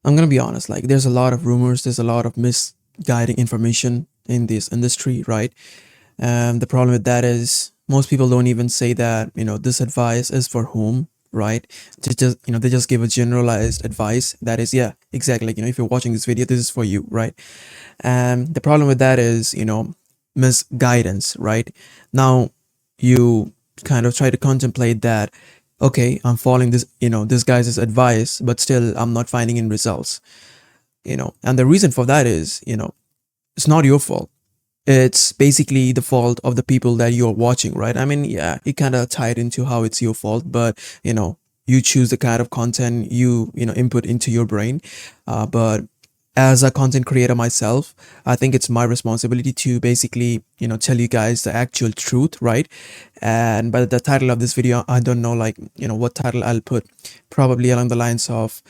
I'm gonna be honest, like there's a lot of rumors, there's a lot of misguiding information in this industry, right? And the problem with that is most people don't even say that, this advice is for whom, right? They just give a generalized advice that is, yeah, exactly. Like, if you're watching this video, this is for you, right? And the problem with that is, misguidance, right? Now you kind of try to contemplate that, okay, I'm following this guy's advice, but still I'm not finding in results, and the reason for that is, it's not your fault. It's basically the fault of the people that you're watching, right? I mean, yeah, it kind of tied into how it's your fault, but you choose the kind of content you input into your brain. But as a content creator myself, I think it's my responsibility to basically, tell you guys the actual truth, right? And by the title of this video, I don't know, like, what title I'll put. Probably along the lines of,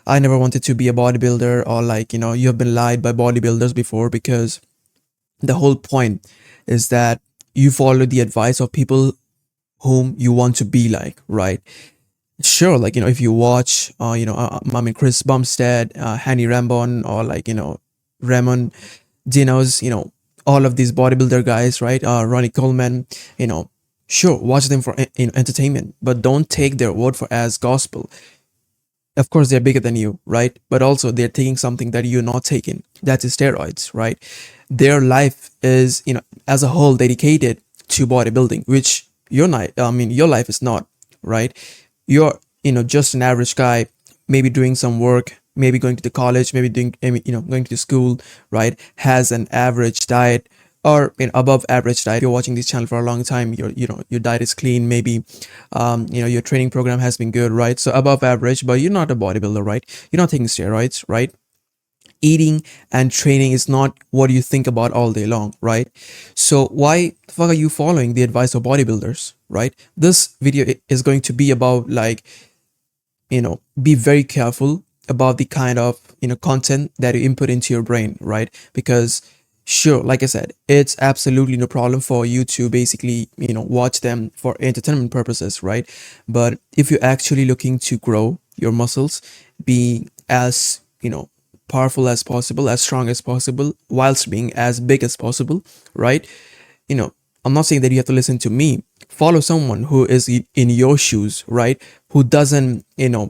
I never wanted to be a bodybuilder, or like, you have been lied by bodybuilders before, because the whole point is that you follow the advice of people whom you want to be like, right? Sure, like, if you watch, I mean, Chris Bumstead, Hanny Rambon, or like, Ramon Dinos, all of these bodybuilder guys, right? Ronnie Coleman, sure, watch them for entertainment, but don't take their word for as gospel. Of course, they're bigger than you, right? But also they're taking something that you're not taking. That's steroids, right? Their life is, as a whole dedicated to bodybuilding, which you're not, I mean, your life is not, right? You're, just an average guy, maybe doing some work, maybe going to the college, maybe doing, going to school, right? Has an average diet, or above average diet. You're watching this channel for a long time, your diet is clean, maybe your training program has been good, right? So above average, but you're not a bodybuilder, right? You're not taking steroids, right? Eating and training is not what you think about all day long, right? So why the fuck are you following the advice of bodybuilders, right? This video is going to be about, like, be very careful about the kind of content that you input into your brain, right? Because sure, like I said, it's absolutely no problem for you to basically watch them for entertainment purposes, right? But if you're actually looking to grow your muscles, be as powerful as possible, as strong as possible, whilst being as big as possible, right? you know I'm not saying that you have to listen to me. Follow someone who is in your shoes, right? Who doesn't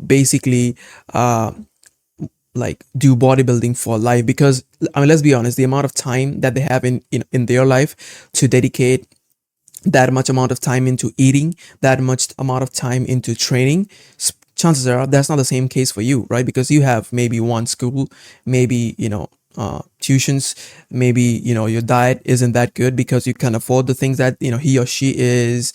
basically like do bodybuilding for life. Because I mean, let's be honest, the amount of time that they have in their life to dedicate that much amount of time into eating, that much amount of time into training, chances are that's not the same case for you, right? Because you have maybe one school, maybe tuitions, maybe your diet isn't that good because you can afford the things that he or she is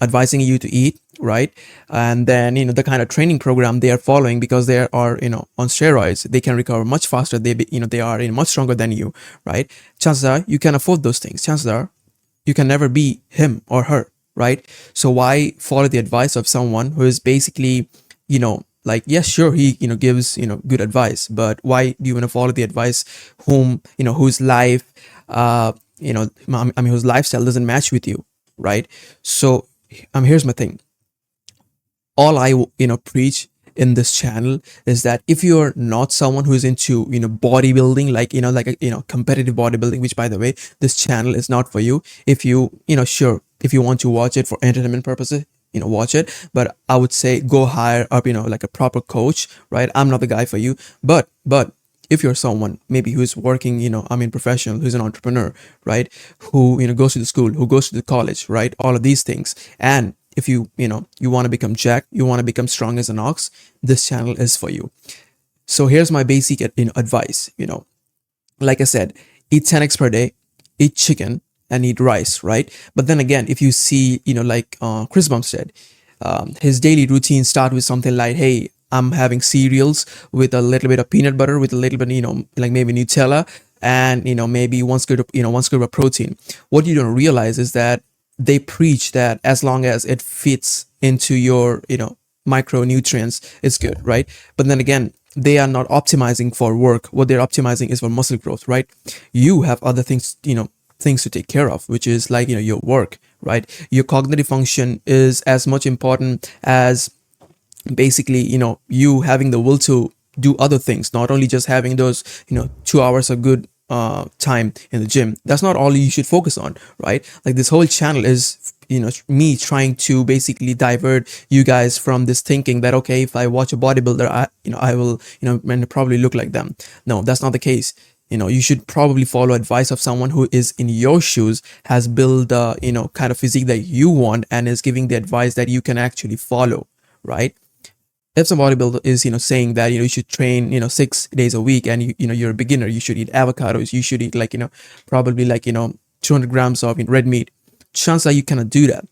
advising you to eat, right? And then the kind of training program they are following, because they are on steroids, they can recover much faster. They are much stronger than you, right? Chances are you can afford those things. Chances are you can never be him or her, right? So why follow the advice of someone who is basically, like, yes, sure, he, gives, good advice, but why do you want to follow the advice whose life, I mean, whose lifestyle doesn't match with you, right? So, here's my thing. All I, preach in this channel is that if you're not someone who's into bodybuilding, like competitive bodybuilding, which, by the way, this channel is not for you. If sure, if you want to watch it for entertainment purposes, watch it, but I would say go hire up like a proper coach, right? I'm not the guy for you. But if you're someone maybe who's working, professional, who's an entrepreneur, right? Who goes to the school, who goes to the college, right? All of these things. And if you want to become jack, you want to become strong as an ox, this channel is for you. So here's my basic advice. Like I said, eat 10x per day, eat chicken and eat rice, right? But then again, if you see like Chris Bumstead, his daily routine start with something like, hey, I'm having cereals with a little bit of peanut butter, with a little bit like maybe Nutella, and maybe one scoop of protein. What you don't realize is that they preach that as long as it fits into your micronutrients, it's good, right? But then again, they are not optimizing for work. What they're optimizing is for muscle growth, right? You have other things things to take care of, which is like your work, right? Your cognitive function is as much important as basically you having the will to do other things, not only just having those 2 hours of good time in the gym. That's not all you should focus on, right? Like this whole channel is me trying to basically divert you guys from this thinking that, okay, if I watch a bodybuilder, I will probably look like them. No, that's not the case. You should probably follow advice of someone who is in your shoes, has built the kind of physique that you want, and is giving the advice that you can actually follow, right? If some bodybuilder is saying that you should train 6 days a week, and you're a beginner, you should eat avocados, you should eat like probably like 200 grams of red meat, chances are you cannot do that,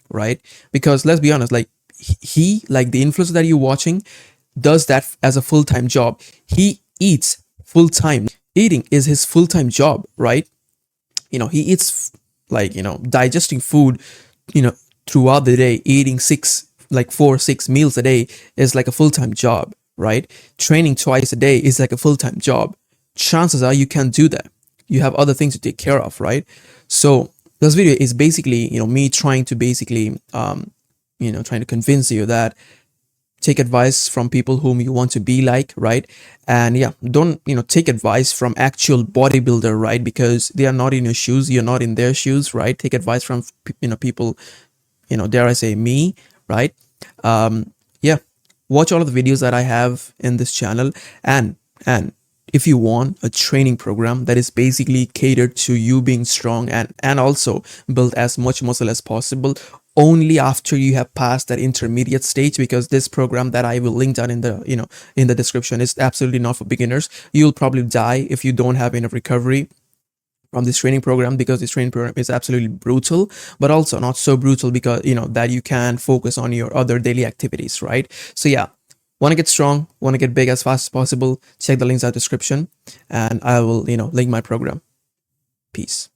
right? Because let's be honest, like he like the influencer that you're watching does that as a full-time job. He eats full-time. Eating is his full-time job, right? He eats like digesting food throughout the day, eating 4 6 meals a day is like a full-time job, right? Training twice a day is like a full-time job. Chances are you can't do that. You have other things to take care of, right? So this video is basically me trying to basically trying to convince you that take advice from people whom you want to be like, right? And yeah, don't take advice from actual bodybuilder, right? Because they are not in your shoes, you're not in their shoes, right? Take advice from people, dare I say, me, right? Yeah, watch all of the videos that I have in this channel, and if you want a training program that is basically catered to you being strong and also build as much muscle as possible, only after you have passed that intermediate stage, because this program that I will link down in the in the description is absolutely not for beginners. You'll probably die if you don't have enough recovery from this training program, because this training program is absolutely brutal, but also not so brutal because that you can focus on your other daily activities, right? So yeah, want to get strong, want to get big as fast as possible, check the links in the description, and I will link my program. Peace.